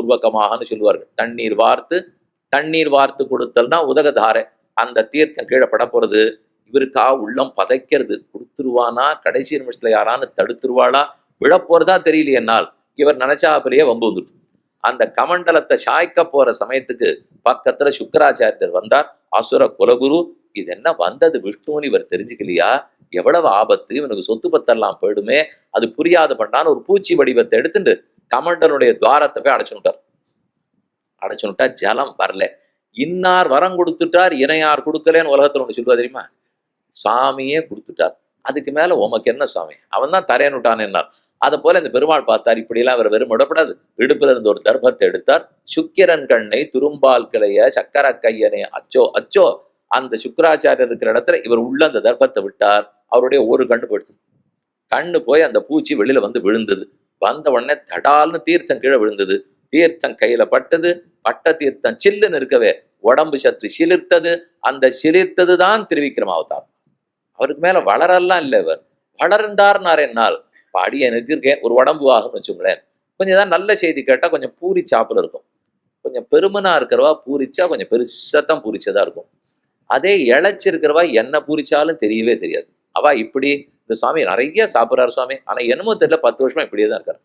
பூர்வகமாகனு சொல்லுவார்கள். தண்ணீர் வார்த்து கொடுத்தல்னா உதகதாரை. அந்த தீர்த்தம் கீழே பட போறது. இவருக்கா உள்ளம் பதைக்கிறது. கொடுத்துருவானா, கடைசி நிமிஷத்துல யாரான்னு தடுத்துருவாளா, விழப்போறதா தெரியலையே. என்னால் இவர் நினைச்சாப்பிலேயே வம்பு வந்துருது. அந்த கமண்டலத்தை சாய்க்க போற சமயத்துக்கு பக்கத்துல சுக்கராச்சாரியர் வந்தார். அசுர குலகுரு. இது என்ன வந்தது விஷ்ணுன்னு இவர் தெரிஞ்சுக்கலையா? எவ்வளவு ஆபத்து, இவனுக்கு சொத்து பத்தெல்லாம் போயிடுமே. அது புரியாத பண்ணான்னு ஒரு பூச்சி வடிவத்தை எடுத்துட்டு கமண்டலுடைய துவாரத்தை போய் அடைச்சுட்டா ஜலம் வரல. இன்னார் வரம் கொடுத்துட்டார், இணையார் கொடுக்கலன்னு உலகத்துல ஒண்ணு சொல்லுவா தெரியுமா? சுவாமியே கொடுத்துட்டார், அதுக்கு மேல உமக்கு என்ன சுவாமி, அவன் தான் தரேன்னுட்டான் என்னார். அதை போல இந்த பெருமாள் பார்த்தார், இப்படியெல்லாம் அவர் வெறும் விடப்படாது. இடுப்புல இருந்து ஒரு தர்பத்தை எடுத்தார். சுக்கிரன் கண்ணை துரும்பால் கிளைய சக்கர கையனே அச்சோ அச்சோ. அந்த சுக்கராச்சாரியர் இருக்கிற இடத்துல இவர் உள்ள அந்த தர்பத்தை விட்டார். அவருடைய ஒரு கண்ணு போயிடுது. கண்ணு போய் அந்த பூச்சி வெளியில வந்து விழுந்தது. வந்த உடனே தடால்னு தீர்த்தம் கீழே விழுந்தது. தீர்த்தம் கையில பட்டது. பட்ட தீர்த்தம் சில்லுன்னு இருக்கவே உடம்பு சற்று சிலிர்த்தது. அந்த சிலிர்த்தது தான் திருவிக்கிரம அவதாரம். அவருக்கு மேல வளரெல்லாம் இல்லை. இவர் வளர்ந்தார்னார். என்னால் அடியை நிறுத்திருக்கேன், ஒரு உடம்பு ஆகும்னு வச்சுங்களேன். கொஞ்சம் ஏதாவது நல்ல செய்தி கேட்டா கொஞ்சம் பூரி சாப்பில் இருக்கும். கொஞ்சம் பெருமனா இருக்கிறவா பூரிச்சா கொஞ்சம் பெருசாத்தான் பூரிச்சதா இருக்கும். அதே இழைச்சிருக்கிறவா என்ன பூரிச்சாலும் தெரியவே தெரியாது. அவ இப்படி இந்த சுவாமி நிறைய சாப்பிட்றாரு சுவாமி, ஆனா என்னமோ தெரியல 10 வருஷமா இப்படியே தான் இருக்காரு.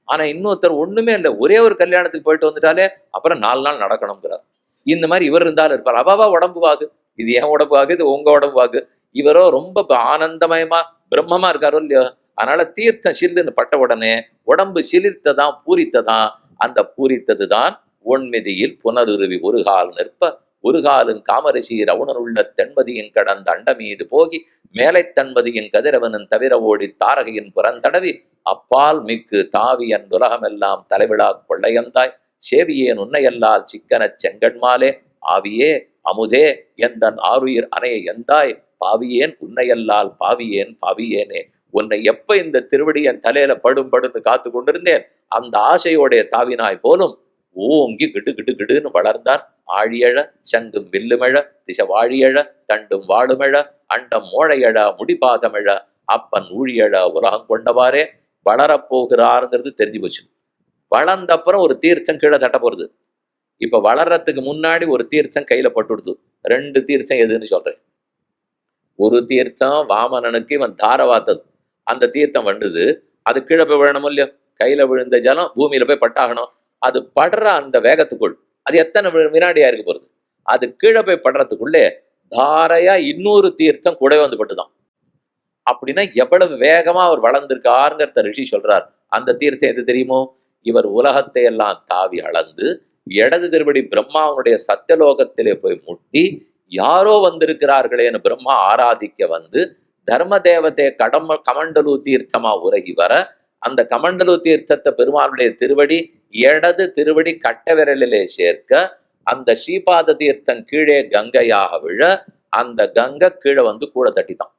ஆனா இன்னொருத்தர் ஒண்ணுமே இல்லை, ஒரே ஒரு கல்யாணத்துக்கு போயிட்டு வந்துட்டாலே அப்புறம் 4 நாள் நடக்கணுங்கிறார். இந்த மாதிரி இவர் இருந்தாலும் இருப்பார். அவாவா உடம்பு வாகு, இது என் உடம்பு வாகு, இது உங்க உடம்பு வாகு. இவரோ ரொம்ப ஆனந்தமயமா பிரம்மமா இருக்காரோ இல்லையோ. அதனால தீர்த்தம் சில்லுன்னு பட்ட உடனே உடம்பு சிலிர்த்ததான் பூரித்ததான். அந்த பூரித்தது தான் ஒன்மிதியில் புனருருவி ஒரு கால் நிற்ப ஒரு காலும் காமரிசீர் அவுணனுள்ள தென்மதியின் கடந்த அண்ட மீது போகி மேலை தன்மதியின் கதிரவனின் தவிர ஓடி தாரகையின் புறந்தடவி அப்பால் மிக்கு தாவி அன் உலகமெல்லாம் தலைவிழா கொள்ளையந்தாய் சேவியேன் உன்னையல்லால் சிக்கனச் செங்கண்மாலே ஆவியே அமுதே எந்தன் ஆருயிர் அணைய எந்தாய் பாவியேன் உன்னையல்லால் பாவியேனே. உன்னை எப்ப இந்த திருவடி என் தலையில படுன்னு காத்து கொண்டிருந்தேன், அந்த ஆசையோடைய தாவினாய் போலும் ஓங்கி கிட்டு கிட்டு கிடுன்னு வளர்ந்தான். ஆழியழ சங்கும் வில்லுமழ திசை வாழியழ தண்டும் வாழுமழ அண்டம் மோழையழ முடிபாதமிழ அப்பன் ஊழியழ உலகம் கொண்டவாறே வளரப்போகிறாருங்கிறது தெரிஞ்சு போச்சு. வளர்ந்த அப்புறம் ஒரு தீர்த்தம் கீழே தட்ட போறது. இப்ப வளர்றதுக்கு முன்னாடி ஒரு தீர்த்தம் கையில பட்டுடுது. 2 தீர்த்தம் எதுன்னு சொல்றேன். ஒரு தீர்த்தம் வாமனனுக்கு இவன் தாரவாத்தது. அந்த தீர்த்தம் வந்தது, அது கீழே போய் விழணும் இல்லையோ. கையில விழுந்த ஜலம் பூமியில போய் பட்டாகணும். அது படுற அந்த வேகத்துக்குள் அது எத்தனை வினாடியா இருக்க போறது. அது கீழே போய் படுறதுக்குள்ளே தாரையா இன்னொரு தீர்த்தம் கூட வந்து பட்டுதான். அப்படின்னா எவ்வளவு வேகமா அவர் வளர்ந்திருக்காருங்கிறத ரிஷி சொல்றார். அந்த தீர்த்தம் எது தெரியுமோ? இவர் உலகத்தை எல்லாம் தாவி அளந்து இடது திருவடி பிரம்மாவுடைய சத்தியலோகத்திலே போய் முட்டி யாரோ வந்திருக்கிறார்களேன்னு பிரம்மா ஆராதிக்க வந்து தர்ம தேவத்தை கமண்டலு தீர்த்தமா உருகி வர அந்த கமண்டலு தீர்த்தத்தை பெருமானுடைய திருவடி இடது திருவடி கட்ட விரலிலே சேர்க்க அந்த ஸ்ரீபாத தீர்த்தம் கீழே கங்கையாக விழ அந்த கங்கை கீழே வந்து கூட தட்டிதான்.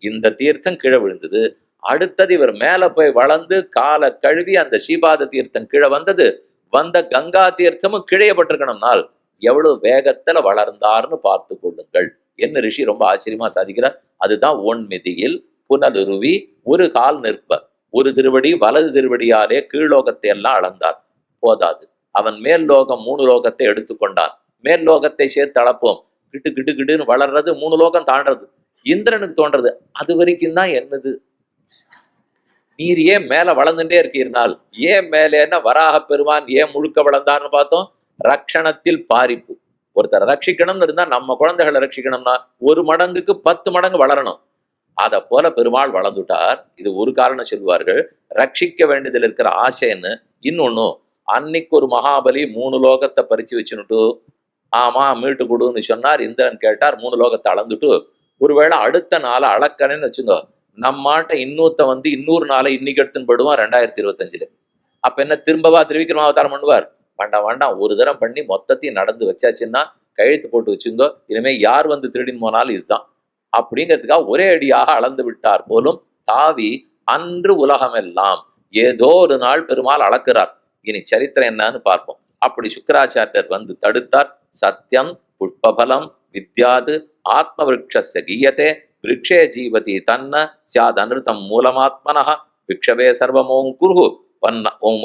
இந்த தீர்த்தம் கீழே விழுந்தது. அடுத்தது இவர் மேல போய் வளர்ந்து காலை கழுவி அந்த ஸ்ரீபாத தீர்த்தம் கீழே வந்தது. வந்த கங்கா தீர்த்தமும் கிழையப்பட்டிருக்கணும்னால் எவ்வளவு வேகத்துல வளர்ந்தார்னு பார்த்து கொள்ளுங்கள் என்ன ரிஷி ரொம்ப ஆச்சரியமா சாதிக்கிறார். அதுதான் ஒன்மிதியில் புனலுருவி ஒரு கால் நிற்ப. ஒரு திருவடி வலது திருவடியாலே கீழ்லோகத்தை எல்லாம் அளந்தார். போதாது, அவன் மேல் லோகம் 3 லோகத்தை எடுத்துக்கொண்டான். மேல் லோகத்தை சேர்த்து அளப்போம். கிட்டு கிட்டு கிட்டுன்னு வளர்றது 3 லோகம் தாண்டது. இந்திரனுக்கு தோன்றது அது வரைக்கும் தான் என்னது. நீர் ஏன் மேல வளர்ந்துட்டே இருக்கீர்னால் ஏன் மேலேன்னா வராக பெருமான் ஏன் முழுக்க வளர்ந்தார்னு பார்த்தோம். ரக்ஷணத்தில் பாரிப்பு. ஒருத்தர் ரட்சிக்கணும்னு இருந்தா நம்ம குழந்தைகளை ரட்சிக்கணும்னா 1 மடங்குக்கு 10 மடங்கு வளரணும். அதை போல பெருமாள் வளர்ந்துட்டார். இது ஒரு காரணம் சொல்லுவார்கள். ரட்சிக்க வேண்டியதில் இருக்கிற ஆசைன்னு. இன்னொன்னு, அன்னைக்கு ஒரு மகாபலி 3 லோகத்தை பறிச்சு வச்சுன்னுட்டு ஆமா மீட்டு கொடுன்னு சொன்னார். இந்திரன் கேட்டார். 3 லோகத்தை அளந்துட்டு ஒருவேளை அடுத்த நாளை அளக்கணும்னு வச்சுங்க, நம்மாட்ட இன்னொருத்த வந்து இன்னொரு நாளை இன்னைக்கு எடுத்துன்னு போயிடுவான் 2025. அப்ப என்ன திரும்பவா திருவிக்கிரம அவதாரம் பண்ணுவார்? வேண்டாம், ஒரு தரம் பண்ணி மொத்தத்தையும் நடந்து வச்சாச்சுன்னா கழுத்து போட்டு வச்சுங்கோ. இனிமே யார் வந்து திருடின்னு போனாலும் இதுதான் அப்படிங்கிறதுக்காக ஒரே அடியாக அளந்து விட்டார் போலும். தாவி அன்று உலகமெல்லாம் ஏதோ ஒரு நாள் பெருமாள் அளக்கிறார். இனி சரித்திரம் என்னன்னு பார்ப்போம். அப்படி சுக்கராச்சாரியர் வந்து தடுத்தார். சத்தியம் புஷ்பபலம் வித்யாது ஆத்ம விரக்ஷஸ்ய கீயத்தே விரக்ஷே ஜீவதி தன்ன சியாத் அனிருத்தம் மூலமாத்மனஹ விக்ஷவே சர்வமோங்குரு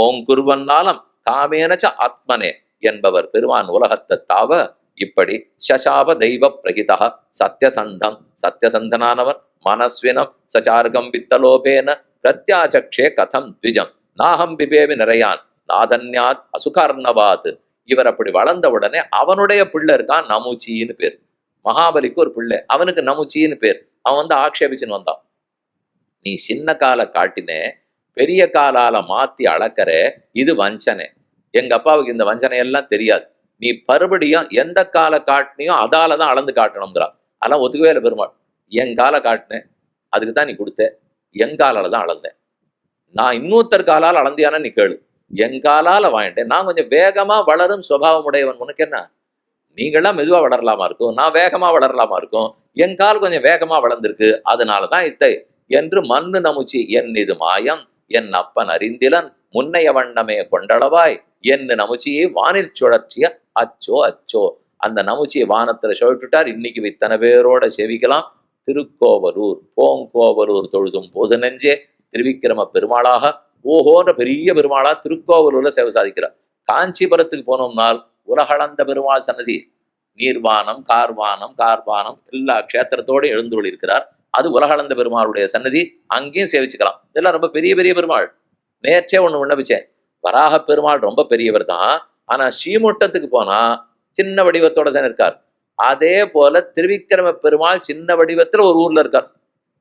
ஓங்கூர்வன்னாலம் காமேனச்ச ஆத்மனே என்பவர் பெருமான் உலகத்தை தாவ இப்படி சசாப தெய்வ பிரகிதா சத்யசந்தம் சத்யசந்தனானவர் மனஸ்வினம் சச்சார்கம் வித்தலோபேன பிரத்யாச்சக்ஷே கதம் த்விஜம் நாகம் பிபேவி நிறையான் நாதன்யாத் அசுகர்ணவாத். இவர் அப்படி வளர்ந்த உடனே அவனுடைய பிள்ளை இருக்கான் நமுச்சின்னு பேர். மகாபலிக்கு ஒரு பிள்ளை, அவனுக்கு நமுச்சின்னு பேர். அவன் வந்து ஆக்ஷேபிச்சுன்னு வந்தான், நீ சின்ன காலை காட்டினே பெரிய காலால மாத்தி அளக்கற, இது வஞ்சனை. எங்க அப்பாவுக்கு இந்த வஞ்சனை எல்லாம் தெரியாது. நீ மறுபடியும் எந்த காலை காட்டினியோ அதாலதான் அளந்து காட்டணுங்கிறா. அதெல்லாம் ஒத்துக்கவே இல்லை பெருமாள். என் காலை காட்டினேன், அதுக்கு தான் நீ கொடுத்த, எங்காலால தான் அளந்தேன். நான் இன்னொருத்தர் காலால் அளந்தியானா நீ கேளு, எங்காலால வாங்கிட்டேன். நான் கொஞ்சம் வேகமா வளரும் சுபாவம் உடையவன், உனக்கு என்ன? நீங்களாம் மெதுவா வளரலாமா இருக்கும், நான் வேகமா வளரலாமா இருக்கும். என் கால் கொஞ்சம் வேகமா வளர்ந்திருக்கு, அதனாலதான் இத்தை என்று மண்ணு நமுச்சி என் இது மாயம் என் அப்பன் அறிந்திலன் முன்னைய வண்ணமே கொண்டளவாய் என்று நமுச்சியை வானிற் சுழற்சிய அச்சோ அச்சோ. அந்த நமுச்சியை வானத்துல சுழட்டுட்டார். இன்னைக்கு இத்தனை பேரோட செவிக்கலாம். திருக்கோவலூர் போங்கோவலூர் தொழுதும் போது நெஞ்சே திருவிக்கிரம பெருமாளாக ஓஹோன்ற பெரிய பெருமாளா திருக்கோவலூர்ல சேவை சாதிக்கிறார். காஞ்சிபுரத்துக்கு போனோம்னால் உலகளந்த பெருமாள் சன்னதி, நீர்வானம் கார்வானம் கார்வானம் எல்லா க்ஷேத்திரத்தோடு எழுந்துள்ள இருக்கிறார். அது உலகளந்த பெருமாளுடைய சன்னதி, அங்கேயும் சேவிச்சுக்கலாம். இதெல்லாம் ரொம்ப பெரிய பெரிய பெருமாள். நேற்றே ஒண்ணு விண்ணப்பிச்சேன், வராக பெருமாள் ரொம்ப பெரியவர் தான், ஆனா ஸ்ரீமுட்டத்துக்கு போனா சின்ன வடிவத்தோட தான் இருக்கார். அதே போல திருவிக்கிரம பெருமாள் சின்ன வடிவத்துல ஒரு ஊர்ல இருக்கார்,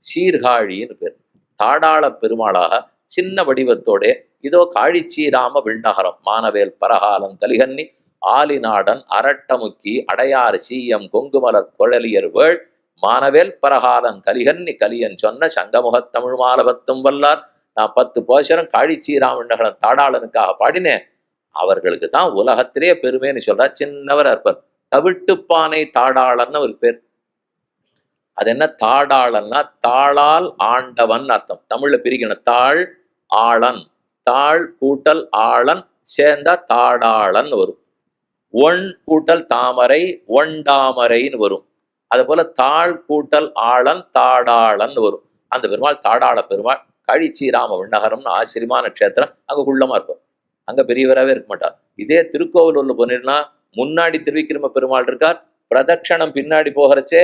சீர்காழின்னு பேர். தாடாள பெருமாளாக சின்ன வடிவத்தோட இதோ காழிச்சீராம விண்ணகரம் மானவேல் பரகாலம் கலிகன்னி ஆலிநாடன் அரட்டமுக்கி அடையாறு சீயம் கொங்குமலர் கொழலியர் வேள் மானவேல் பரகாலன் கலிகன்னி கலியன் சொன்ன சங்கமுகத் தமிழ் மாலபத்தும் வல்லார். நான் 10 போஷரம் காழிச்சீராமண்டகலம் தாடாளனுக்காக பாடினேன். அவர்களுக்கு தான் உலகத்திலே பெருமைன்னு சொல்றார். சின்னவர் இருப்பார். தவிட்டுப்பானை தாடாளன்னு ஒரு பேர். அது என்ன தாடாளன்னா தாளால் ஆண்டவன் அர்த்தம். தமிழ்ல பிரிக்கணும். தாழ் ஆளன், தாழ் கூட்டல் ஆளன் சேர்ந்தா தாடாளன் வரும். ஒன் கூட்டல் தாமரை ஒண்டாமரைன்னு வரும். அது போல தாழ் கூட்டல் ஆளன் தாடாளன் வரும். அந்த பெருமாள் தாடாள பெருமாள் காழிச்சீராம விண்ணகரம்னு ஆச்சரியமான க்ஷேத்திரம். அங்க குள்ளமா இருக்கும், அங்க பெரியவராகவே இருக்க மாட்டார். இதே திருக்கோவிலூர்ல போனீங்கன்னா முன்னாடி திருவிக்கிரம பெருமாள் இருக்கார், பிரதட்சணம் பின்னாடி போகிறச்சே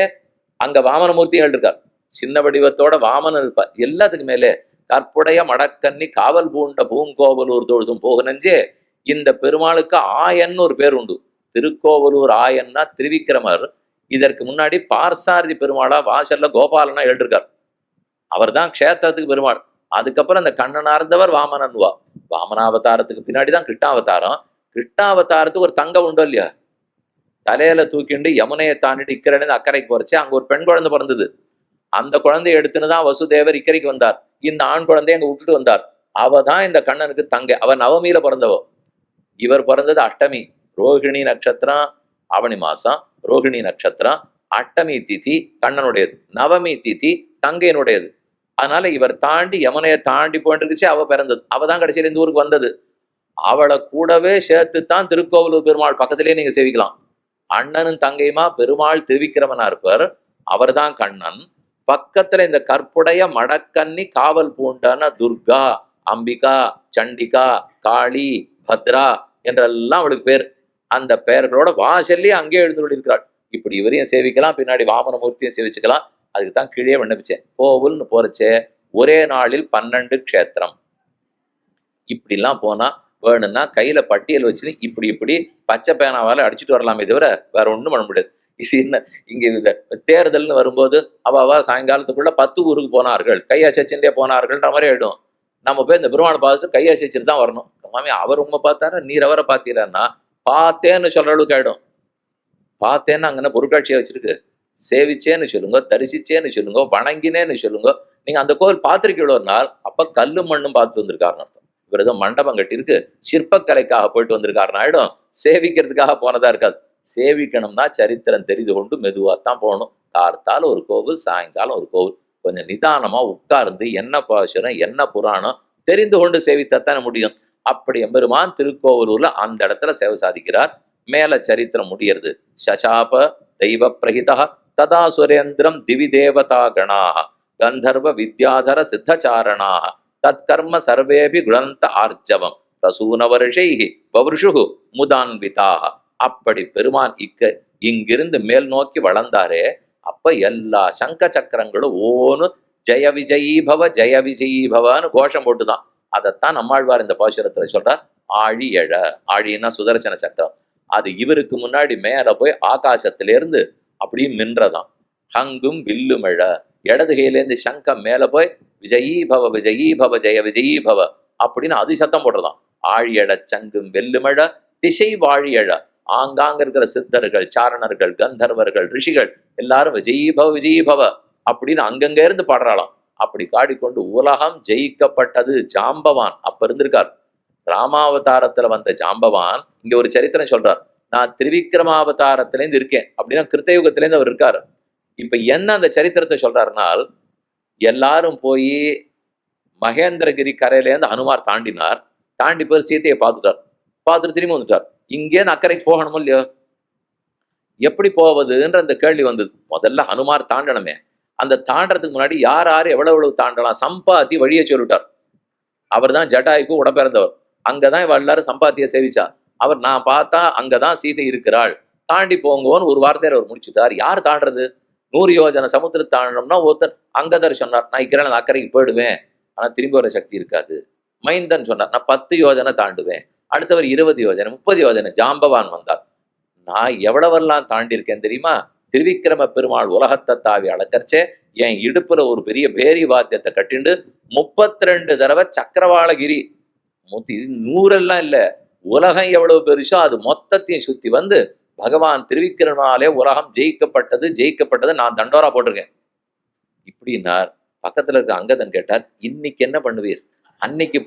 அங்க வாமனமூர்த்திகள் இருக்கார். சின்ன வடிவத்தோட வாமனன் இருப்பார். எல்லாத்துக்கு மேலே கற்புடைய மடக்கன்னி காவல் பூண்ட பூங்கோவலூர் தொழுதும் போகுனஞ்சே. இந்த பெருமாளுக்கு ஆயன்னு ஒரு பேர் உண்டு. திருக்கோவலூர் ஆயன்னா திருவிக்கிரமர். இதற்கு முன்னாடி பார்சாரதி பெருமாளா வாசல்ல கோபாலனா எழுதிருக்கார். அவர் தான் க்ஷேத்திரத்துக்கு பெருமாள். அதுக்கப்புறம் அந்த கண்ணனார்ந்தவர் வாமனன்வா. வாமனாவதாரத்துக்கு பின்னாடிதான் கிருஷ்ணாவதாரம். கிருஷ்ணாவதாரத்துக்கு ஒரு தங்கம் உண்டோ இல்லையா, தலையில தூக்கிண்டு யமுனையை தாண்டிட்டு இக்கரையில அக்கறைக்கு போறச்சு. அங்க ஒரு பெண் குழந்தை பிறந்தது. அந்த குழந்தைய எடுத்துன்னு தான் வசுதேவர் இக்கரைக்கு வந்தார். இந்த ஆண் குழந்தைய அங்க விட்டுட்டு வந்தார். அவ தான் இந்த கண்ணனுக்கு தங்கை. அவ நவமியில பிறந்தவோ. இவர் பிறந்தது அஷ்டமி, ரோகிணி நட்சத்திரம், ஆவணி மாசம் ரோகிணி நட்சத்திரம், அஷ்டமி திதி கண்ணனுடையது, நவமி திதி தங்கையினுடையது. அதனால இவர் தாண்டி யமுனையை தாண்டி போயிட்டு இருந்துச்சு. அவ பிறந்தது. அவ தான் கடைசியில இந்த ஊருக்கு வந்தது. அவளை கூடவே சேர்த்து தான் திருக்கோவிலூர் பெருமாள் பக்கத்திலேயே நீங்க சேவிக்கலாம். அண்ணனும் தங்கையுமா பெருமாள் திருவிக்கிரமனா இருப்பார். அவர் தான் கண்ணன். பக்கத்துல இந்த கற்புடைய மடக்கன்னி காவல் பூண்டான துர்கா, அம்பிகா, சண்டிகா, காளி, பத்ரா என்றெல்லாம் அவளுக்கு பேர். அந்த பெயர்களோட வாசல்லே அங்கே எழுந்துள்ளிருக்கிறாள். இப்படி இவரையும் சேவிக்கலாம், பின்னாடி வாமனமூர்த்தியும் சேவிச்சுக்கலாம். அதுக்கு தான் கீழே விண்ணப்பிச்சேன். கோவில்னு போறச்சே ஒரே நாளில் 12 க்ஷேத்திரம். இப்படிலாம் போனா வேணும்னா கையில பட்டியல் வச்சு இப்படி இப்படி பச்சை பேனாவால அடிச்சுட்டு வரலாமே தவிர வேற ஒண்ணும் பண்ண முடியாது. இது என்ன, இங்க இந்த தேர்தல்னு வரும்போது அவ சாயங்காலத்துக்குள்ள 10 ஊருக்கு போனார்கள், கையசைச்சுட்டே போனார்கள்ன்ற மாதிரி ஆயிடும். நம்ம போய் இந்த பெருமாளை பார்த்துட்டு கையசைச்சுட்டு தான் வரணும். மாமி அவர் உங்க பார்த்தாரு, நீர் அவரை பார்த்தீங்கன்னா பார்த்தேன்னு சொல்ற அளவுக்கு ஆயிடும். பார்த்தேன்னு அங்கே பொருட்காட்சியை வச்சிருக்கு. சேவிச்சேன்னு சொல்லுங்க, தரிசிச்சேன்னு சொல்லுங்க, வணங்கினேன்னு சொல்லுங்க. நீங்க அந்த கோவில் பார்த்திருக்கீங்களோ நாள், அப்ப கல்லு மண்ணும் பார்த்து வந்திருக்காருன்னு அர்த்தம். இவர் ஏதோ மண்டபம் கட்டியிருக்கு, சிற்பக்கலைக்காக போயிட்டு வந்திருக்காருன்னு ஆயிடும். சேவிக்கிறதுக்காக போனதா இருக்காது. சேவிக்கணும்னா சரித்திரம் தெரிந்து கொண்டு மெதுவாகத்தான் போகணும். கார்த்தால ஒரு கோவில், சாயங்காலம் ஒரு கோவில். கொஞ்சம் நிதானமா உட்கார்ந்து என்ன பாசுரம் என்ன புராணம் தெரிந்து கொண்டு சேவித்தாத்தானே முடியும். அப்படி எம்பெருமான் திருக்கோவலூர்ல அந்த இடத்துல சேவை சாதிக்கிறார். மேல சரித்திரம் முடியறது. சசாப தெய்வ பிரகிதா ததா சுரேந்திரம் திவி தேவதா கணாக கந்தர்வ வித்யாதர சித்தச்சாரணாக தற்கர்ம சர்வேபி குணந்த ஆர்ஜவம் பிரசூன வருஷைஹி வவருஷுகு முதான்விதாக. அப்படி பெருமான் இங்கிருந்து மேல் நோக்கி வளர்ந்தாரே, அப்ப எல்லா சங்க சக்கரங்களும் ஓன்னு ஜெய விஜயீ பவ ஜெய விஜயீ பவன்னு கோஷம் போட்டுதான். அதைத்தான் நம்மாழ்வார் இந்த பாசுரத்துல சொல்றார். ஆழி எழ, ஆழின்னா சுதர்சன சக்கரம், அது இவருக்கு முன்னாடி மேல போய் ஆகாசத்திலிருந்து அப்படியே நின்றதாம். சங்கும் வில்லும் எழ, இடது கையிலேருந்து சங்கம் மேல போய் விஜயீ பவ விஜயீ பவ ஜெய விஜயீ பவ அப்படின்னு அது சத்தம் போடுறதாம். ஆழியழ சங்கும் வெல்லுமழ திசை வாழியழ, ஆங்காங்க இருக்கிற சித்தர்கள், சாரணர்கள், கந்தர்வர்கள், ரிஷிகள் எல்லாரும் விஜயீ பவ விஜயீ பவ அப்படின்னு அங்கங்க இருந்து பாடுறாளாம். அப்படி காடிக்கொண்டு உலகம் ஜெயிக்கப்பட்டது. ஜாம்பவான் அப்ப இருந்திருக்கார். ராமாவதாரத்துல வந்த ஜாம்பவான் இங்க ஒரு சரித்திரம் சொல்றார். நான் திருவிக்கிரமாவதாரத்திலேருந்து இருக்கேன் அப்படின்னா கிருத்தயுகத்திலேருந்து அவர் இருக்காரு. இப்ப என்ன அந்த சரித்திரத்தை சொல்றாருனால், எல்லாரும் போய் மகேந்திரகிரி கரையிலேருந்து ஹனுமார் தாண்டினார். தாண்டி போய் சீத்தையை பார்த்துட்டார். பார்த்துட்டு திரும்பி வந்துட்டார். இங்கேருந்து அக்கறைக்கு போகணுமோ இல்லையோ, எப்படி போவதுன்ற அந்த கேள்வி வந்தது. முதல்ல ஹனுமார் தாண்டணுமே. அந்த தாண்டறதுக்கு முன்னாடி யார் யார் எவ்வளவு தாண்டலாம் சம்பாத்தி வழியை சொல்லிட்டார். அவர் தான் ஜட்டாய்க்கு உடம்பிறந்தவர். அங்கதான் இவ எல்லாரும் சம்பாத்திய சேவிச்சா. அவர் நான் பார்த்தா அங்கதான் சீதை இருக்கிறாள், தாண்டி போங்கன்னு ஒரு வார்த்தையில அவர் முடிச்சுட்டார். யார் தாண்டது? 100 யோஜனை சமுத்திரம் தாண்டணும்னா ஒருத்தர் அங்கதர் சொன்னார், நான் இருக்கிறேன், நான் அக்கறைக்கு போயிடுவேன், ஆனா திரும்பி வர சக்தி இருக்காது. மைந்தன் சொன்னார், நான் 10 யோஜனை தாண்டுவேன். அடுத்தவர் 20 யோஜனை, 30 யோஜனை. ஜாம்பவான் வந்தார், நான் எவ்வளவெல்லாம் தாண்டி இருக்கேன் தெரியுமா? திருவிக்கிரம பெருமாள் உலகத்தை தாவி அளக்கர்ச்சே என் இடுப்புல ஒரு பெரிய பேரி வாத்தியத்தை கட்டிண்டு 32 தடவை சக்கரவாளகிரி, 100 இல்ல, உலகம் எவ்வளவு பெருசோ அது மொத்தத்தையும் சுத்தி வந்து பகவான் திருவிக்கிரமாலே உலகம் ஜெயிக்கப்பட்டது நான் தண்டோரா போட்டிருக்கேன் இப்படின்னார். பக்கத்துல இருக்க அங்கதன் கேட்டார், இன்னைக்கு என்ன பண்ணுவீர்? அன்னைக்கு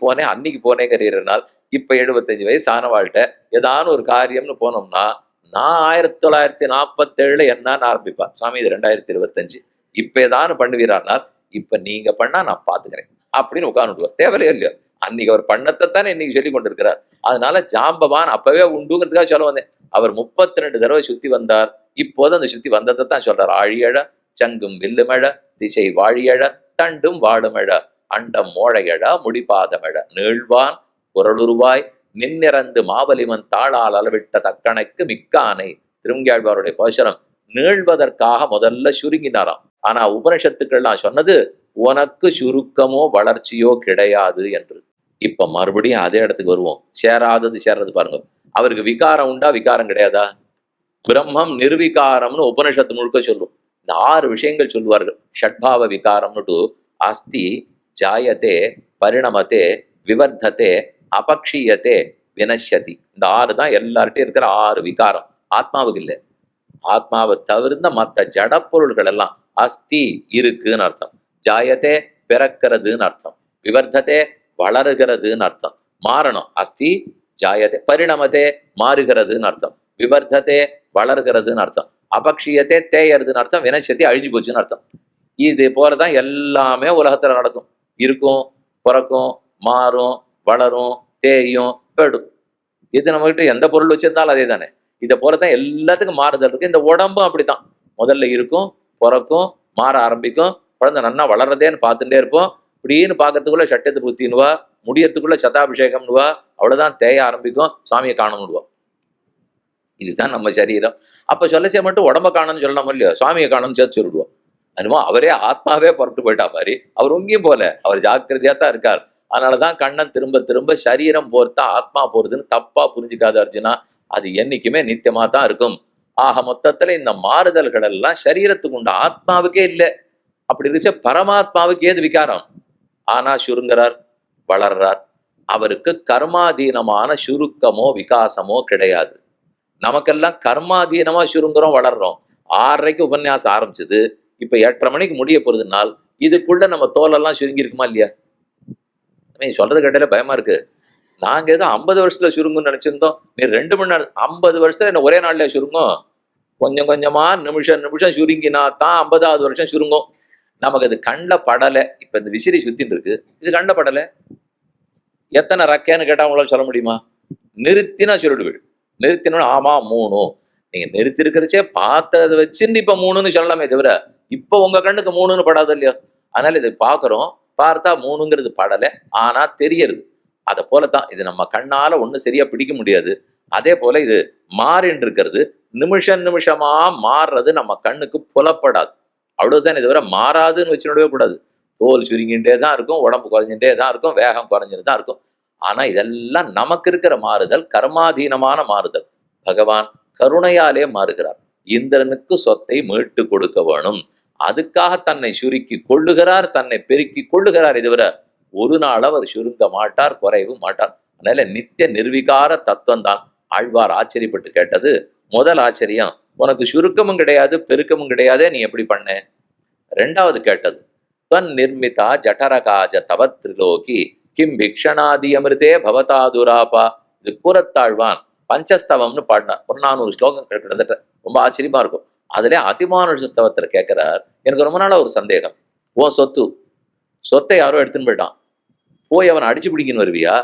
போனேங்கிறீர்கள். இப்ப 75 வயசு ஆனவாழ்கிட்ட ஏதான ஒரு காரியம்னு போனோம்னா, நான் 1947 என்னன்னு ஆரம்பிப்பேன். சுவாமி இது 2025, இப்ப ஏதானு பண்ணுவீரானால் இப்ப நீங்க பண்ணா நான் பாத்துக்கிறேன் அப்படின்னு உட்கார்ந்துடுவார். தேவையில்லையோ இல்லையோ, அன்னைக்கு அவர் பண்ணத்தைத்தானே இன்னைக்கு சொல்லி கொண்டிருக்கிறார். அதனால ஜாம்பவான் அப்பவே உண்டுங்கிறதுக்காக சொல்ல வந்தேன். அவர் 32 தடவை சுத்தி வந்தார். இப்போது அந்த சுத்தி வந்ததை தான் சொல்றார். ஆழியழ சங்கும் வில்லுமழ திசை வாழியழ தண்டும் வாழுமழ அண்டம் மோழையழ முடிபாதமழ நீழ்வான் குரலுருவாய் நின்னிறந்து மாவலிமன் தாளால் அளவிட்ட தக்கணைக்கு மிக்கானை. திருமங்கையாழ்வாருடைய பாசுரம். நீழ்வதற்காக முதல்ல சுருங்கினாராம். ஆனா உபனிஷத்துக்கள் நான் சொன்னது உனக்கு சுருக்கமோ வளர்ச்சியோ கிடையாது என்று. இப்ப மறுபடியும் அதே இடத்துக்கு வருவோம். சேர்றது பாருங்க. அவருக்கு விகாரம் உண்டா? விகாரம் கிடையாதா? பிரம்மம் நிர்விகாரம்னு உபனிஷத்து முழுக்க சொல்லும். இந்த 6 விஷயங்கள் சொல்லுவார்கள். ஷட்பாவ விகாரம்னுட்டு அஸ்தி ஜாயத்தே பரிணமத்தே விவர்த்தத்தே அபக்ஷீயத்தே வினஷ்யதி. இந்த 6 தான் எல்லார்ட்டையும் இருக்கிற 6 விகாரம். ஆத்மாவுக்கு இல்லை. ஆத்மாவை தவிர்ந்த மற்ற ஜடப்பொருள்கள் எல்லாம் அஸ்தி இருக்குன்னு அர்த்தம், ஜாயத்தே பிறக்கிறதுன்னு அர்த்தம், விவர்த்தத்தே வளருகிறதுன்னு அர்த்தம், மாறணும். அஸ்தி ஜாயத்தே பரிணமத்தே மாறுகிறதுன்னு அர்த்தம், விவர்த்தத்தே வளர்கிறதுன்னு அர்த்தம், அபக்ஷியத்தே தேயறதுன்னு அர்த்தம், வினஷ்யத்தை அழிஞ்சு போச்சுன்னு அர்த்தம். இது போலதான் எல்லாமே உலகத்துல நடக்கும். இருக்கும், பிறக்கும், மாறும், வளரும், தேயும், போயிடும். இது நம்மகிட்ட எந்த பொருள் வச்சிருந்தாலும் அதே தானே. இதை போலதான் எல்லாத்துக்கும் மாறுதல் இருக்கு. இந்த உடம்பும் அப்படித்தான். முதல்ல இருக்கும், பிறக்கும், மாற ஆரம்பிக்கும், குழந்தை நன்னா வளர்றதேன்னு பார்த்துட்டே இருப்போம். இப்படின்னு பார்க்கறதுக்குள்ள சட்டத்தை புத்தின்னுவா, முடியறதுக்குள்ள சதாபிஷேகம்னுவா, அவ்வளவுதான் தேய ஆரம்பிக்கும், சாமியை காணணும்னுவா. இதுதான் நம்ம சரீரம். அப்ப சொல்லச்சே மட்டும் உடம்ப காணணும்னு சொல்லணும் இல்லையோ, சுவாமியை காணணும்னு சேர்த்து சொல்லிடுவோம். அதுமா அவரே ஆத்மாவே புறப்பட்டு போயிட்டா மாதிரி அவர் உங்கேயும் போல, அவர் ஜாக்கிரதையா தான் இருக்கார். அதனாலதான் கண்ணன் திரும்ப திரும்ப சரீரம் போர்த்தா ஆத்மா போறதுன்னு தப்பா புரிஞ்சுக்காத அர்ஜுனா. அது என்னைக்குமே நித்தியமா தான் இருக்கும். ஆக மொத்தத்துல இந்த மாறுதல்கள் எல்லாம் சரீரத்துக்கு உண்டு, ஆத்மாவுக்கே இல்லை. அப்படி இருந்துச்சு பரமாத்மாவுக்கு ஏது விகாரம்? ஆனா சுருங்குறார், வளர்றார். அவருக்கு கர்மாதீனமான சுருக்கமோ விகாசமோ கிடையாது. நமக்கெல்லாம் கர்மாதீனமா சுருங்குறோம், வளர்றோம். 6:30 உபன்யாசம் ஆரம்பிச்சது, இப்ப 8:30 மணிக்கு முடிய போறதுனால் இதுக்குள்ள நம்ம தோலெல்லாம் சுருங்கி இருக்குமா இல்லையா? சொல்றது கேட்டாலே பயமா இருக்கு. நாங்க ஏதோ 50 வருஷத்துல சுருங்குன்னு நினைச்சிருந்தோம். நீ 2 மணி நேரம் 50 வருஷத்துல என்ன ஒரே நாள்ல சுருங்கும்? கொஞ்சம் கொஞ்சமா நிமிஷம் சுருங்கினா தான் 50வது வருஷம் சுருங்கும். நமக்கு அது கண்ணில் படலை. இப்ப இந்த விசிறி சுத்தின்னு இருக்கு, இது கண்ணில் படலை. எத்தனை ரக்கேன்னு கேட்டா உங்களால சொல்ல முடியுமா? நிறுத்தினா சொல்லிடுவீள். நிறுத்தினோட ஆமா 3. நீங்க நிறுத்தி இருக்கிறச்சே பார்த்ததை வச்சுன்னு இப்ப 3ன்னு சொல்லலாமே தவிர இப்ப உங்க கண்ணுக்கு 3ன்னு படாது இல்லையோ. அதனால இதை பாக்குறோம், பார்த்தா 3ங்கிறது படலை, ஆனா தெரியறது. அதை போலதான் இது நம்ம கண்ணால ஒண்ணு சரியா பிடிக்க முடியாது. அதே போல இது மாறின்னு இருக்கிறது, நிமிஷம் நிமிஷமா மாறுறது நம்ம கண்ணுக்கு புலப்படாது. அவ்வளவுதான், தவிர மாறாதுன்னு வச்சுடவே கூடாது. தோல் சுருங்கிட்டே தான் இருக்கும், உடம்பு குறைஞ்சிட்டே தான் இருக்கும், வேகம் குறைஞ்சிட்டு தான் இருக்கும். ஆனா இதெல்லாம் நமக்கு இருக்கிற மாறுதல் கர்மாதீனமான மாறுதல். பகவான் கருணையாலே மாறுகிறார். இந்திரனுக்கு சொத்தை மீட்டு கொடுக்க வேணும், அதுக்காக தன்னை சுருக்கி கொள்ளுகிறார், தன்னை பெருக்கி கொள்ளுகிறார். இதுவரை ஒரு நாள் அவர் சுருங்க மாட்டார், குறைவு மாட்டார். அதனால நித்திய நிர்விகார தத்துவம் தான். ஆழ்வார் ஆச்சரியப்பட்டு கேட்டது முதல் ஆச்சரியம், உனக்கு சுருக்கமும் கிடையாது பெருக்கமும் கிடையாதே, நீ எப்படி பண்ண? ரெண்டாவது கேட்டது, தன் நிர்மிதா ஜடரகாஜ தவத்ரிலோகி கிம் பிக்ஷணாதி அமிர்தே பவதாதுராபா. இது கூறத்தாழ்வான் பஞ்சஸ்தவம்னு பாடினார். ஒரு 400 ஸ்லோகம் கிட்டத்தட்ட, ரொம்ப ஆச்சரியமா இருக்கும். அதுல அதிமானுஷ ஸ்தவத்துல கேட்கிறார், எனக்கு ரொம்ப நாளா ஒரு சந்தேகம். உன் சொத்தை யாரோ எடுத்துன்னு போயிட்டான், போய் அவனை அடிச்சு பிடிக்கின்னு வருவியா?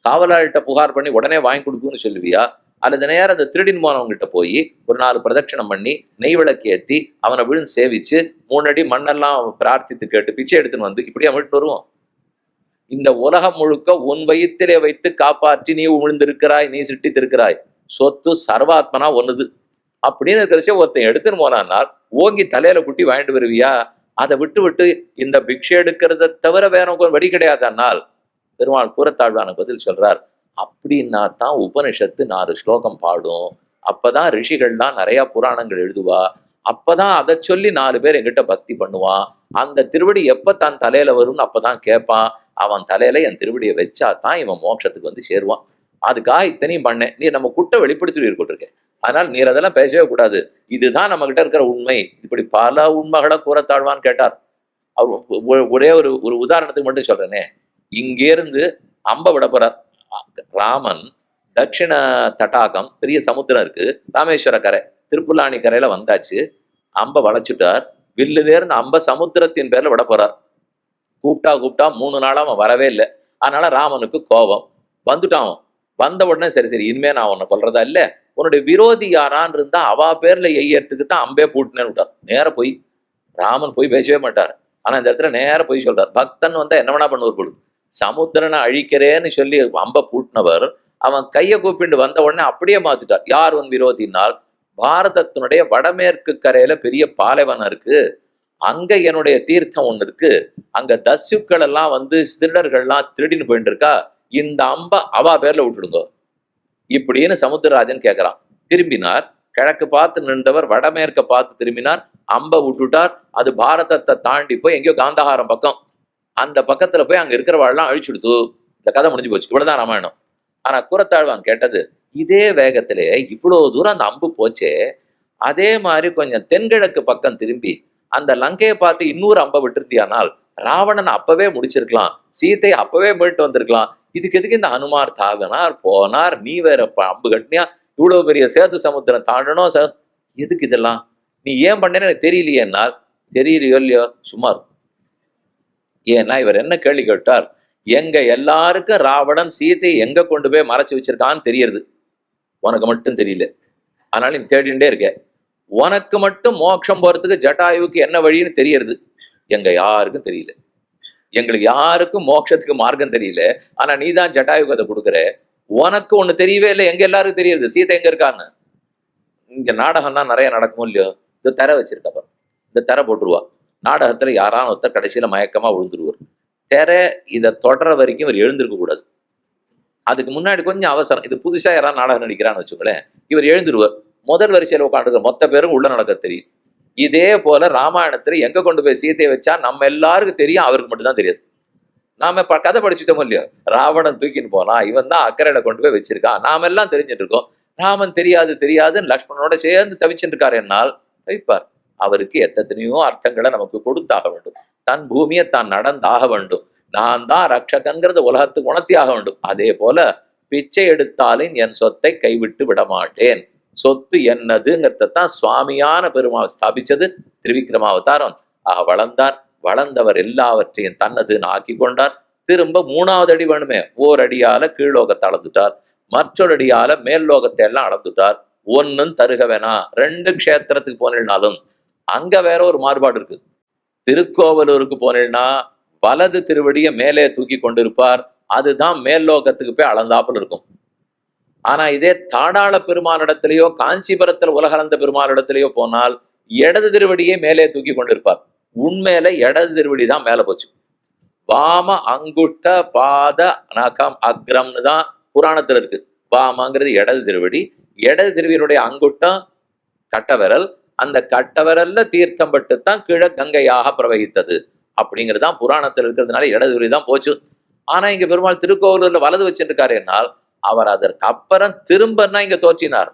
காவலாளிட்ட புகார் பண்ணி உடனே வாங்கி கொடுக்குன்னு சொல்லுவியா? அல்லது நேரம் அந்த திருடின் போனவங்ககிட்ட போய் ஒரு 4 பிரதட்சணம் பண்ணி நெய் விளக்கு ஏற்றி அவனை விழுந்து சேவிச்சு 3 அடி மண்ணெல்லாம் பிரார்த்தித்து கேட்டு பிச்சை எடுத்துன்னு வந்து இப்படியா விட்டு வருவோம்? இந்த உலகம் முழுக்க உன் வயிற்றிலே வைத்து காப்பாற்றி நீ விழுந்திருக்கிறாய், நீ சிட்டித்திருக்கிறாய். சொத்து சர்வாத்மனா ஒண்ணுது அப்படின்னு இருக்கிறச்சே ஒருத்தன் எடுத்துன்னு போனானால் ஓங்கி தலையில குட்டி வாங்கிட்டு வருவியா? அதை விட்டு விட்டு இந்த பிக்ஷை எடுக்கிறத தவிர வேற ஒரு வழி கிடையாதனால் பெருமாள் கூறத்தாழ்வான பதில் சொல்றார், அப்படின்னா தான் உபனிஷத்து 4 ஸ்லோகம் பாடும், அப்பதான் ரிஷிகள்லாம் நிறைய புராணங்கள் எழுதுவா, அப்பதான் அதை சொல்லி 4 பேர் என்கிட்ட பக்தி பண்ணுவான், அந்த திருவடி எப்ப தான் தலையில வரும்னு அப்பதான் கேட்பான், அவன் தலையில என் திருவடியை வச்சா தான் இவன் மோட்சத்துக்கு வந்து சேருவான். அதுக்காக இத்தனையும் பண்ணேன், நீ நம்ம குட்டை வெளிப்படுத்தி இருக்கேன், அதனால நீர் அதெல்லாம் பேசவே கூடாது, இதுதான் நம்ம கிட்ட இருக்கிற உண்மை. இப்படி பல உண்மைகளை கூறத்தாழ்வான்னு கேட்டார். அவர் ஒரே ஒரு உதாரணத்துக்கு மட்டும் சொல்றேனே, இங்கேருந்து அம்ப விட போறார் ராமன். தட்சிண தடாகம் பெரிய சமுத்திரம் இருக்கு, ராமேஸ்வர கரை, திருப்புல்லாணி கரையில வந்தாச்சு. அம்ப வளைச்சுட்டார், வில்லுலேருந்து அம்ப சமுத்திரத்தின் பேர்ல விட போறார். கூப்பிட்டா 3 நாளா அவன் வரவே இல்லை. அதனால ராமனுக்கு கோபம் வந்துட்டான். வந்த உடனே சரி இனிமே நான் உன்னை கொல்றதா இல்ல, உன்னுடைய விரோதி யாரான்னு இருந்தா அவ பேர்ல எய்யறதுக்கு தான் அம்பே பூட்டினேன்னு விட்டார். நேர போய் ராமன் போய் பேசவே மாட்டார். ஆனா இந்த இடத்துல நேர போய் சொல்றார், பக்தன் வந்தா என்ன வேணா பண்ணுவார் பொழுது, சமுத்திரனை அழிக்கிறேன்னு சொல்லி அம்ப பூட்டினவர் அவன் கையை கூப்பிட்டு வந்த உடனே அப்படியே மாத்திட்டார். யார் உன் விரோதினால், பாரதத்தினுடைய வடமேற்கு கரையில பெரிய பாலைவனம் இருக்கு, அங்க என்னுடைய தீர்த்தம் ஒண்ணு இருக்கு, அங்க தஸ்யுக்கள் எல்லாம் வந்து திருடர்கள்லாம் திருடின்னு போயிட்டு இருக்கா, இந்த அம்ப அவா பேர்ல விட்டுடுங்க இப்படின்னு சமுத்திரராஜன் கேட்கிறான். திரும்பினார், கிழக்கு பார்த்து நின்றவர் வடமேற்க பார்த்து திரும்பினார், அம்ப விட்டுட்டார். அது பாரதத்தை தாண்டி போய் எங்கேயோ காந்தஹாரம் பக்கம், அந்த பக்கத்துல போய் அங்க இருக்கிறவாள்லாம் அழிச்சுடுத்து. இந்த கதை முடிஞ்சு போச்சு, இவ்வளவுதான் ராமாயணம். ஆனா கூறத்தாழ்வான் கேட்டது, இதே வேகத்திலே இவ்வளவு தூரம் அந்த அம்பு போச்சே, அதே மாதிரி கொஞ்சம் தென்கிழக்கு பக்கம் திரும்பி அந்த லங்கையை பார்த்து இன்னொரு அம்பை விட்டுருத்தியானால் ராவணன் அப்பவே முடிச்சிருக்கலாம், சீத்தை அப்பவே மீட்டு வந்திருக்கலாம். இதுக்கு எதுக்கு இந்த அனுமார் தாவினார் போனார், நீ வேற அம்பு கட்டினியா, இவ்வளவு பெரிய சேது சமுத்திரம் தாண்டணும் சார், எதுக்கு இதெல்லாம், நீ ஏன் பண்ணேன்னு எனக்கு தெரியலையேனால், தெரியலையோ இல்லையோ சும்மா இருக்கும். ஏன்னா இவர் என்ன கேள்வி கேட்டார், எங்க எல்லாருக்கும் ராவணன் சீத்தையை எங்க கொண்டு போய் மறைச்சு வச்சிருக்கான்னு தெரியறது, உனக்கு மட்டும் தெரியல, அதனால நீ தேடிண்டே இருக்க. உனக்கு மட்டும் மோட்சம் போறதுக்கு ஜட்டாயுவுக்கு என்ன வழின்னு தெரியறது, எங்க யாருக்கும் தெரியல. எங்களுக்கு யாருக்கும் மோட்சத்துக்கு மார்க்கம் தெரியல, ஆனா நீ தான் ஜட்டாயுக்கு அதை கொடுக்குற. உனக்கு ஒண்ணு தெரியவே இல்லை, எங்க எல்லாருக்கும் தெரியுது சீதை எங்க இருக்கான்னு. இங்க நாடகம்னா நிறைய நடக்கும் இல்லையோ, இந்த தரை வச்சிருக்க, இந்த தரை போட்டுருவா, நாடகத்துல யாரான ஒருத்தர் கடைசியில மயக்கமா விழுந்துருவார். தெரை இதை தொடர வரைக்கும் இவர் எழுந்திருக்க கூடாது, அதுக்கு முன்னாடி கொஞ்சம் அவசரம். இது புதுசா யாராவது நாடகம் நடிக்கிறான்னு வச்சுக்கோங்களேன், இவர் எழுந்துருவார், முதல் வரிசையில் உட்காந்துருக்க மொத்த பேரும் உள்ள நடக்க தெரியும். இதே போல ராமாயணத்துல எங்க கொண்டு போய் சீதையை வச்சா நம்ம எல்லாருக்கும் தெரியும், அவருக்கு மட்டும்தான் தெரியாது. நாம கதை படிச்சுட்டோமோ இல்லையோ, ராவணன் தூக்கின்னு போனா இவன் தான் அக்கறையில கொண்டு போய் வச்சிருக்கான், நாம எல்லாம் தெரிஞ்சுட்டு இருக்கோம். ராமன் தெரியாதுன்னு லக்ஷ்மணனோட சேர்ந்து தவிச்சுட்டு இருக்காரு, என்னால் தவிப்பார். அவருக்கு எத்தனையோ அர்த்தங்களை நமக்கு கொடுத்தாக வேண்டும், தன் பூமியை தான் நடந்தாக வேண்டும், நான் தான் ரட்சகன்கிறத உலகத்துக்கு உணர்த்தியாக வேண்டும். அதே போல பிச்சை எடுத்தாலும் என் சொத்தை கைவிட்டு விடமாட்டேன், சொத்து என்னதுங்கிறதான் சுவாமியான பெருமாள் ஸ்தாபிச்சது திருவிக்ரமாவதாரம். வளர்ந்தார், வளர்ந்தவர் எல்லாவற்றையும் தன்னதுன்னு ஆக்கி கொண்டார். திரும்ப 3வது அடி வேணுமே, ஓரடியால கீழ்லோகத்தை அளந்துட்டார், மற்றொரு அடியால மேல் லோகத்தை எல்லாம் அளந்துட்டார். ஒன்னும் தருக வேணா, 2 க்ஷேத்திரத்துக்கு போனாலும் அங்க வேற ஒரு மாறுபாடு இருக்கு. திருக்கோவலூருக்கு போனேன்னா வலது திருவடியை மேலே தூக்கி கொண்டிருப்பார், அதுதான் மேல் லோகத்துக்கு போய் அளந்தாப்புல இருக்கும். ஆனா இதே தாடாள பெருமானிடத்திலேயோ காஞ்சிபுரத்தில் உலகளந்த பெருமானிடத்திலேயோ போனால் இடது திருவடியே மேலே தூக்கி கொண்டிருப்பார். உண்மையில இடது திருவடி தான் மேல போச்சு. வாம அங்குஷ்ட பாத நகம் அக்ரம்னு தான் புராணத்துல இருக்கு. வாமங்கிறது இடது திருவடி, இடது திருவியனுடைய அங்குஷ்டம் கட்டவிரல், அந்த கட்டவிரல்ல தீர்த்தம் பட்டுத்தான் கீழே கங்கையாக பிரவகித்தது அப்படிங்கிறதுதான் புராணத்தில் இருக்கிறதுனால இடது திருவடி தான் போச்சு. ஆனா இங்க பெருமாள் திருக்கோவிலூர்ல வலது வச்சிருக்காரு என்னால் அவர் அதற்கு அப்புறம் திரும்பன்னா இங்க தோற்றினார்.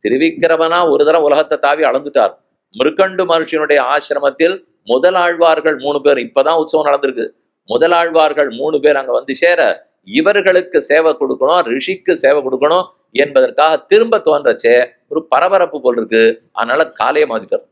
திருவிக்கிரமனா ஒரு தரம் உலகத்தை தாவி அளந்துட்டார். மிருகண்டு மனுஷனுடைய ஆசிரமத்தில் முதலாழ்வார்கள் 3 பேர், இப்பதான் உற்சவம் நடந்திருக்கு, முதலாழ்வார்கள் 3 பேர் அங்க வந்து சேர இவர்களுக்கு சேவை கொடுக்கணும், ரிஷிக்கு சேவை கொடுக்கணும் என்பதற்காக திரும்ப தோன்றச்சே ஒரு பரபரப்பு போல் இருக்கு. அதனால காலையை மாத்திட்டார்.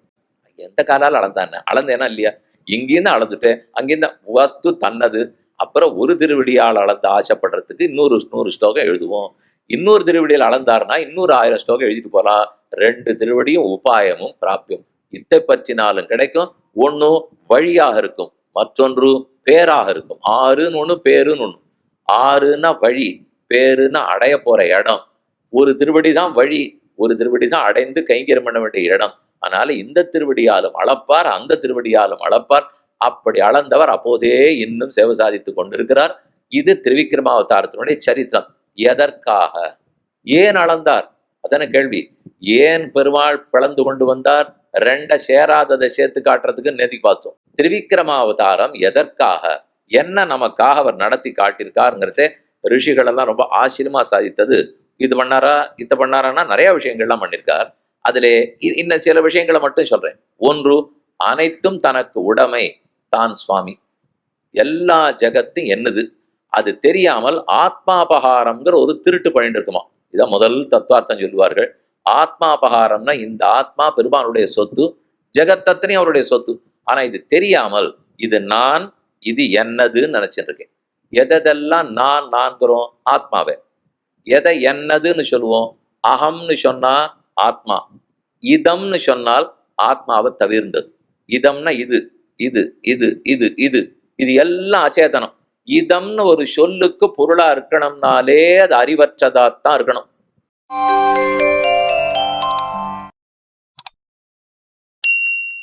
எந்த காலால் அளந்தானே அளந்தேனா இல்லையா, இங்கிருந்து அளந்துட்டேன், அங்கிருந்து வஸ்து தன்னது. அப்புறம் ஒரு திருவடியால் அளந்து ஆசைப்படுறதுக்கு இன்னொரு 100 ஸ்லோகம் எழுதுவோம். இன்னொரு திருவடியில் அளந்தாருன்னா இன்னொரு 1000 ஸ்லோகம் எழுதிட்டு போலாம். 2 திருவடியும் உபாயமும் பிராப்பியம். இத்தை பற்றினாலும் கிடைக்கும். ஒண்ணு வழியாக இருக்கும், மற்றொன்று பேராக இருக்கும். ஆறுன்னு ஒண்ணு, பேருன்னு ஒண்ணு. ஆறுன்னா வழி, பேருன்னா அடைய போற இடம். ஒரு திருவடி தான் வழி, ஒரு திருவடி தான் அடைந்து கைங்கரம் பண்ண வேண்டிய இடம். அதனால இந்த திருவடியாலும் அளப்பார், அந்த திருவடியாலும் அளப்பார். அப்படி அளந்தவர் அப்போதே இன்னும் சேவை சாதித்துக் கொண்டிருக்கிறார். இது திருவிக்கிரமாவதாரத்தினுடைய சரித்திரம். எதற்காக, ஏன் அளந்தார் அதான கேள்வி. ஏன் பெருமாள் பிளந்து கொண்டு வந்தார்? 2 சேராததை சேர்த்து காட்டுறதுக்கு நேத்தி பார்த்தோம். திருவிக்கிரமாவதாரம் எதற்காக, என்ன நமக்காக அவர் நடத்தி காட்டியிருக்காருங்கிறதே ரிஷிகள் எல்லாம் ரொம்ப ஆச்சரியமா சாதித்தது. இது பண்ணாரா இத்த பண்ணாரான்னா நிறைய விஷயங்கள்லாம் பண்ணியிருக்கார். அதிலே இன்னும் சில விஷயங்களை மட்டும் சொல்றேன். ஒன்று, அனைத்தும் தனக்கு உடைமை, தான் சுவாமி, எல்லா ஜகத்தும் என்னது அது தெரியாமல் ஆத்மாபகாரம்ங்கிற ஒரு திருட்டு பண்ணிட்டு இருக்குமா. இதான் முதல் தத்துவார்த்தம் சொல்லுவார்கள். ஆத்மாபகாரம்னா இந்த ஆத்மா பெருமானுடைய சொத்து, ஜெகத்தத்தனையும் அவருடைய சொத்து. ஆனா இது தெரியாமல் இது நான், இது என்னதுன்னு நினைச்சிட்டு இருக்கேன். எதெல்லாம் நான் நான்கிறோம் ஆத்மாவை, எதை என்னதுன்னு சொல்லுவோம், அகம்னு சொன்னா ஆத்மா, இதம்னு சொன்னால் ஆத்மாவை தவிர்ந்தது. இதம்னா இது, இது இது இது இது இது எல்லாம் அச்சேதனம். இதம்னு ஒரு சொல்லுக்கு பொருளா இருக்கணும்னாலே அது அறிவற்றதாத்தான் இருக்கணும்.